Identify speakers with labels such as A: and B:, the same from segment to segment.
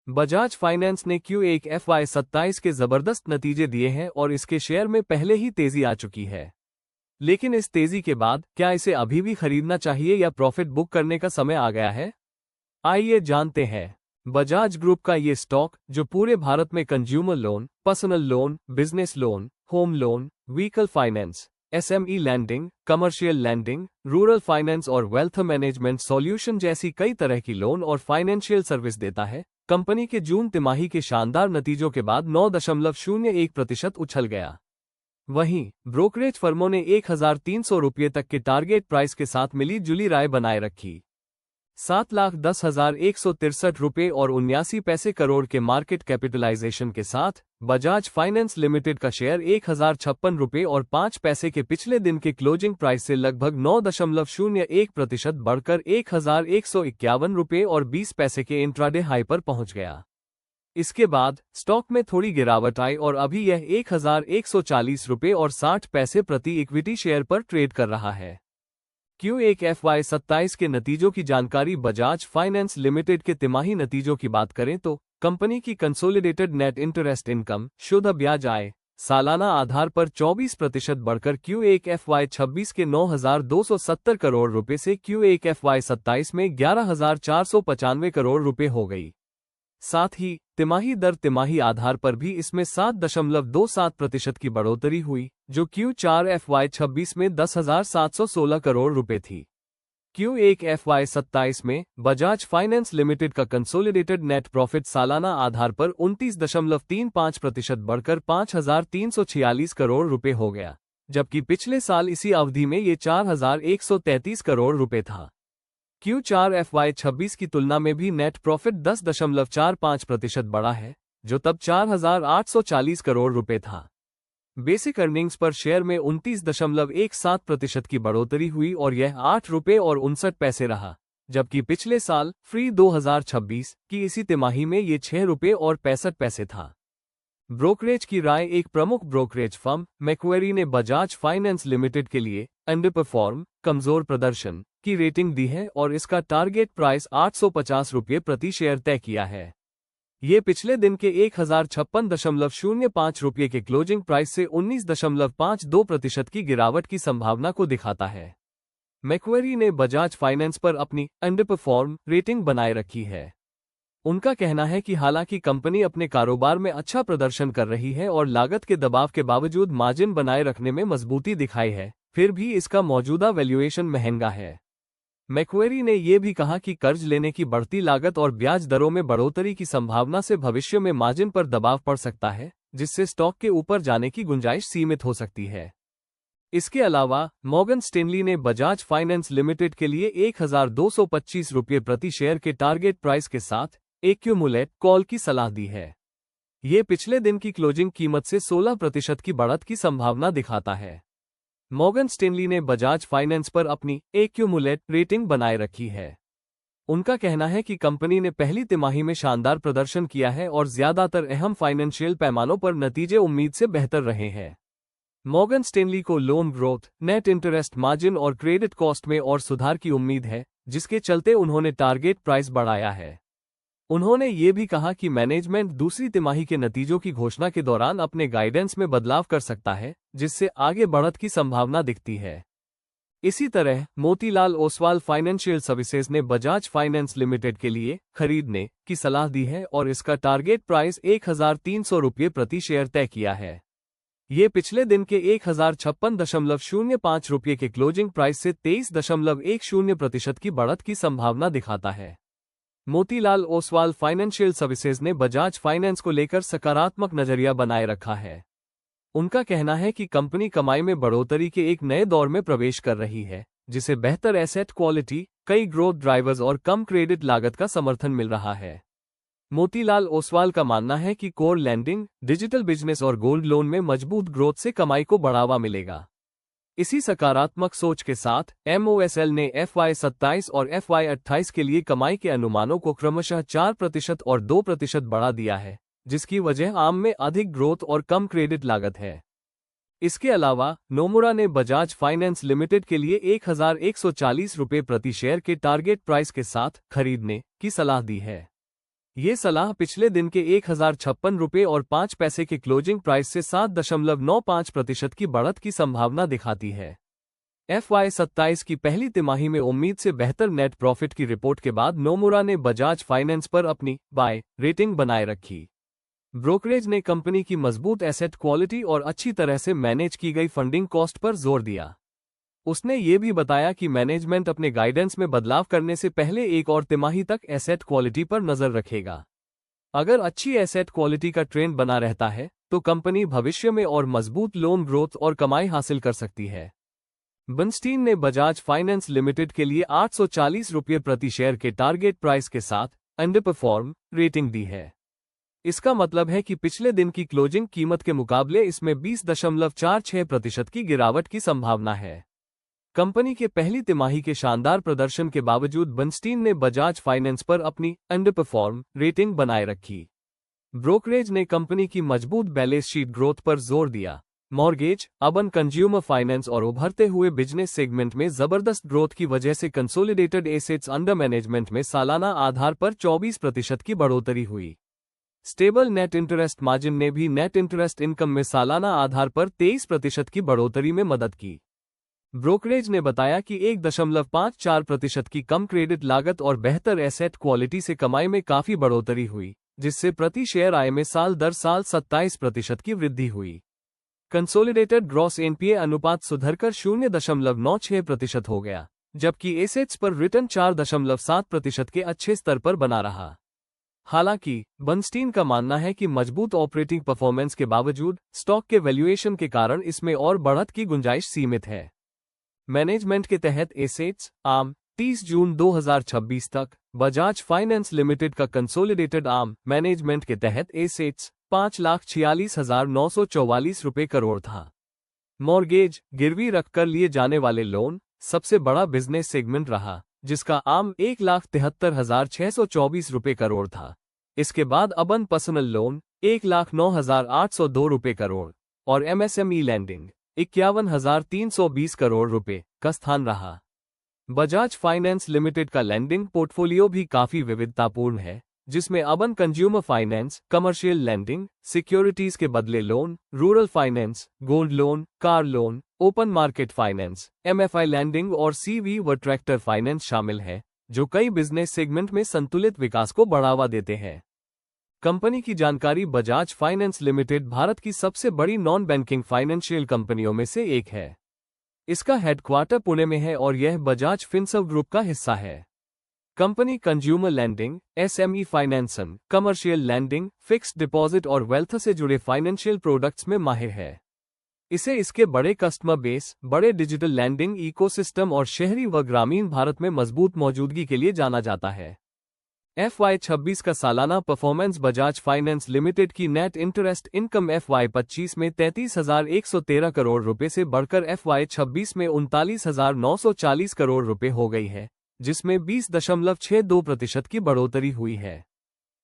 A: Bajaj finance ने Q1 FY27 के जबरदस्त नतीजे दिए हैं और इसके शेयर में पहले ही तेजी आ चुकी है। लेकिन इस तेजी के बाद क्या इसे अभी भी खरीदना चाहिए या प्रॉफिट बुक करने का समय आ गया है? आइए जानते हैं। बजाज ग्रुप का ये स्टॉक, जो पूरे भारत में consumer loan, personal loan, business loan, home loan, vehicle finance, SME lending, commercial lending, rural finance और वेल्थ मैनेजमेंट सॉल्यूशन जैसी कई तरह की लोन और फाइनेंशियल सर्विस देता है, कंपनी के जून तिमाही के शानदार नतीजों के बाद 9.01% उछल गया। वहीं ब्रोकरेज फर्मों ने 1,300 रुपये तक के टारगेट प्राइस के साथ मिली जुली राय बनाए रखी। 7,10,163 रुपये और 79 पैसे करोड़ के मार्केट कैपिटलाइजेशन के साथ बजाज फाइनेंस लिमिटेड का शेयर 1,056 रुपये और 5 पैसे के पिछले दिन के क्लोजिंग प्राइस से लगभग 9.01% बढ़कर 1,151 रुपये और 20 पैसे के इंट्राडे हाई पर पहुंच गया। इसके बाद स्टॉक में थोड़ी गिरावट आई और अभी यह 1,140 रुपये और 60 पैसे प्रति इक्विटी शेयर पर ट्रेड कर रहा है। Q1 FY27 के नतीजों की जानकारी। बजाज फाइनेंस लिमिटेड के तिमाही नतीजों की बात करें तो कंपनी की कंसोलिडेटेड नेट इंटरेस्ट इनकम, शुद्ध ब्याज आय, सालाना आधार पर 24% बढ़कर Q1 FY26 के 9,270 करोड़ रुपए से Q1 FY27 में 11,495 करोड़ रुपए हो गई। साथ ही तिमाही दर तिमाही आधार पर भी इसमें 7.27% की बढ़ोतरी हुई, जो Q4 FY26 में 10,716 करोड़ रुपए थी। Q1 FY27 में बजाज फाइनेंस लिमिटेड का कंसोलिडेटेड नेट प्रॉफिट सालाना आधार पर 29.35% बढ़कर 5,346 करोड़ रुपए हो गया, जबकि पिछले साल इसी अवधि में ये 4,133 करोड़ रुपए था। Q4 FY26 की तुलना में भी नेट प्रॉफिट 10.45% बढ़ा है, जो तब 4,840 करोड़ रुपए था। बेसिक अर्निंग्स पर शेयर में 29.17% की बढ़ोतरी हुई और यह 8 रुपये और 59 पैसे रहा, जबकि पिछले साल फ्री 2026 की इसी तिमाही में ये 6 रुपये और 65 पैसे था। ब्रोकरेज की राय। एक प्रमुख ब्रोकरेज फर्म मैक्वेरी ने बजाज फाइनेंस लिमिटेड के लिए अंडरपरफॉर्म, कमजोर प्रदर्शन की रेटिंग दी है और इसका टारगेट प्राइस 850 रुपये प्रति शेयर तय किया है। ये पिछले दिन के 1,056.05 रुपये के क्लोजिंग प्राइस से 19.52% की गिरावट की संभावना को दिखाता है। मैक्वेरी ने बजाज फाइनेंस पर अपनी अंडरपरफॉर्म रेटिंग बनाए रखी है। उनका कहना है कि हालांकि कंपनी अपने कारोबार में अच्छा प्रदर्शन कर रही है और लागत के दबाव के बावजूद मार्जिन बनाए रखने में मजबूती दिखाई है, फिर भी इसका मौजूदा वैल्यूएशन महंगा है। मैक्वेरी ने यह भी कहा कि कर्ज लेने की बढ़ती लागत और ब्याज दरों में बढ़ोतरी की संभावना से भविष्य में मार्जिन पर दबाव पड़ सकता है, जिससे स्टॉक के ऊपर जाने की गुंजाइश सीमित हो सकती है। इसके अलावा मॉर्गन स्टेनली ने बजाज फाइनेंस लिमिटेड के लिए 1,225 रुपये प्रति शेयर के टारगेट प्राइस के साथ एक्यूमुलेट कॉल की सलाह दी है। ये पिछले दिन की क्लोजिंग कीमत से 16% की बढ़त की संभावना दिखाता है। मॉर्गन स्टेनली ने बजाज फाइनेंस पर अपनी एक्यूमुलेट रेटिंग बनाए रखी है। उनका कहना है कि कंपनी ने पहली तिमाही में शानदार प्रदर्शन किया है और ज्यादातर अहम फाइनेंशियल पैमानों पर नतीजे उम्मीद से बेहतर रहे हैं। मॉर्गन स्टेनली को loan growth, net interest margin और क्रेडिट कॉस्ट में और सुधार की उम्मीद है, जिसके चलते उन्होंने टारगेट प्राइस बढ़ाया है। उन्होंने ये भी कहा कि मैनेजमेंट दूसरी तिमाही के नतीजों की घोषणा के दौरान अपने गाइडेंस में बदलाव कर सकता है, जिससे आगे बढ़त की संभावना दिखती है। इसी तरह मोतीलाल ओसवाल फाइनेंशियल सर्विसेज ने बजाज फाइनेंस लिमिटेड के लिए खरीदने की सलाह दी है और इसका टारगेट प्राइस 1,300 रुपये प्रति शेयर तय किया है। ये पिछले दिन के 1,056.05 रुपये के क्लोजिंग प्राइस से 23.10% की बढ़त की संभावना दिखाता है। मोतीलाल ओसवाल फाइनेंशियल सर्विसेज ने बजाज फाइनेंस को लेकर सकारात्मक नजरिया बनाए रखा है। उनका कहना है कि कंपनी कमाई में बढ़ोतरी के एक नए दौर में प्रवेश कर रही है, जिसे बेहतर एसेट क्वालिटी, कई ग्रोथ ड्राइवर्स और कम क्रेडिट लागत का समर्थन मिल रहा है। मोतीलाल ओसवाल का मानना है कि कोर लैंडिंग, डिजिटल बिजनेस और गोल्ड लोन में मजबूत ग्रोथ से कमाई को बढ़ावा मिलेगा। इसी सकारात्मक सोच के साथ MOSL ने FY27 और FY28 के लिए कमाई के अनुमानों को क्रमशः 4% और 2% बढ़ा दिया है, जिसकी वजह आम में अधिक ग्रोथ और कम क्रेडिट लागत है। इसके अलावा नोमुरा ने बजाज फाइनेंस लिमिटेड के लिए 1,140 रुपये प्रति शेयर के टारगेट प्राइस के साथ खरीदने की सलाह दी है। ये सलाह पिछले दिन के 1056 रुपये और 5 पैसे के क्लोजिंग प्राइस से 7.95% की बढ़त की संभावना दिखाती है। FY27 की पहली तिमाही में उम्मीद से बेहतर नेट प्रॉफिट की रिपोर्ट के बाद नोमुरा ने बजाज फाइनेंस पर अपनी बाय रेटिंग बनाए रखी। ब्रोकरेज ने कंपनी की मजबूत एसेट क्वालिटी और अच्छी तरह से मैनेज की गई फंडिंग कॉस्ट पर जोर दिया। उसने ये भी बताया कि मैनेजमेंट अपने गाइडेंस में बदलाव करने से पहले एक और तिमाही तक एसेट क्वालिटी पर नजर रखेगा। अगर अच्छी एसेट क्वालिटी का ट्रेंड बना रहता है तो कंपनी भविष्य में और मजबूत लोन ग्रोथ और कमाई हासिल कर सकती है। बर्नस्टीन ने बजाज फाइनेंस लिमिटेड के लिए 840 रुपये प्रति शेयर के टारगेट प्राइस के साथ अंडरपरफॉर्म रेटिंग दी है। इसका मतलब है कि पिछले दिन की क्लोजिंग कीमत के मुकाबले इसमें 20.46% की गिरावट की संभावना है। कंपनी के पहली तिमाही के शानदार प्रदर्शन के बावजूद बर्नस्टीन ने बजाज फाइनेंस पर अपनी अंडरपरफॉर्म रेटिंग बनाए रखी। ब्रोकरेज ने कंपनी की मजबूत बैलेंस शीट ग्रोथ पर जोर दिया। मॉर्गेज, अर्बन कंज्यूमर फाइनेंस और उभरते हुए बिजनेस सेगमेंट में जबरदस्त ग्रोथ की वजह से कंसोलिडेटेड एसेट्स अंडर मैनेजमेंट में सालाना आधार पर 24% की बढ़ोतरी हुई। स्टेबल नेट इंटरेस्ट मार्जिन ने भी नेट इंटरेस्ट इनकम में सालाना आधार पर 23% की बढ़ोतरी में मदद की। ब्रोकरेज ने बताया कि 1.54% की कम क्रेडिट लागत और बेहतर एसेट क्वालिटी से कमाई में काफी बढ़ोतरी हुई, जिससे प्रति शेयर आय में साल दर साल 27% की वृद्धि हुई। कंसोलिडेटेड ग्रॉस एनपीए अनुपात सुधरकर 0.96% हो गया, जबकि एसेट्स पर रिटर्न 4.7% के अच्छे स्तर पर बना रहा। हालांकि बर्नस्टीन का मानना है कि मजबूत ऑपरेटिंग परफॉर्मेंस के बावजूद स्टॉक के वैल्यूएशन के कारण इसमें और बढ़त की गुंजाइश सीमित है। मैनेजमेंट के तहत एसेट्स आम 30 जून 2026 तक बजाज फाइनेंस लिमिटेड का कंसोलिडेटेड आम मैनेजमेंट के तहत एसेट्स 5,46,944 रुपये करोड़ था। मॉर्गेज, गिरवी रखकर लिए जाने वाले लोन सबसे बड़ा बिजनेस सेगमेंट रहा, जिसका आम 1,73,624 रुपये करोड़ था। इसके बाद अर्बन पर्सनल लोन 1,09,802 रुपये करोड़ और MSME लैंडिंग 51,320 करोड़ रुपए का स्थान रहा। बजाज फाइनेंस लिमिटेड का लैंडिंग पोर्टफोलियो भी काफी विविधतापूर्ण है, जिसमें urban consumer finance, commercial lending, securities के बदले loan, rural finance, gold loan, car loan, open market finance, MFI lending और CV व ट्रैक्टर फाइनेंस शामिल है, जो कई बिजनेस सेगमेंट में संतुलित विकास को बढ़ावा देते हैं। कंपनी की जानकारी बजाज फाइनेंस लिमिटेड भारत की सबसे बड़ी नॉन बैंकिंग फाइनेंशियल कंपनियों में से एक है। इसका हेडक्वार्टर पुणे में है और यह बजाज फिनसर्व ग्रुप का हिस्सा है। Company consumer lending, SME financing, commercial lending, fixed deposit और वेल्थ से जुड़े फाइनेंशियल प्रोडक्ट्स में माहिर है। इसे इसके बड़े कस्टमर बेस, बड़े डिजिटल लैंडिंग इकोसिस्टम और शहरी व ग्रामीण भारत में मजबूत मौजूदगी के लिए जाना जाता है। FY26 का सालाना परफॉर्मेंस बजाज फाइनेंस लिमिटेड की नेट इंटरेस्ट इनकम FY25 में 33,113 करोड़ रुपए से बढ़कर FY26 में 39,940 करोड़ रुपए हो गई है, जिसमें 20.62% की बढ़ोतरी हुई है।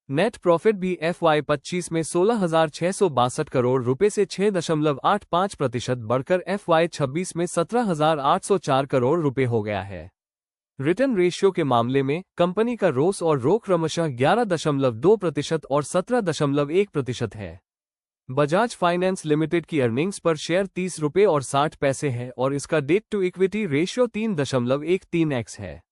A: नेट प्रॉफिट भी FY25 में 16,662 करोड़ रुपए से 6.85% बढ़कर FY26 में 17,804 करोड़ रुपए हो गया है। रिटर्न रेशियो के मामले में कंपनी का रोस और रो क्रमशः 11.2% और 17.1% है। बजाज फाइनेंस लिमिटेड की अर्निंग्स पर शेयर 30 रुपये और 60 पैसे है और इसका date to equity ratio 3.13x है।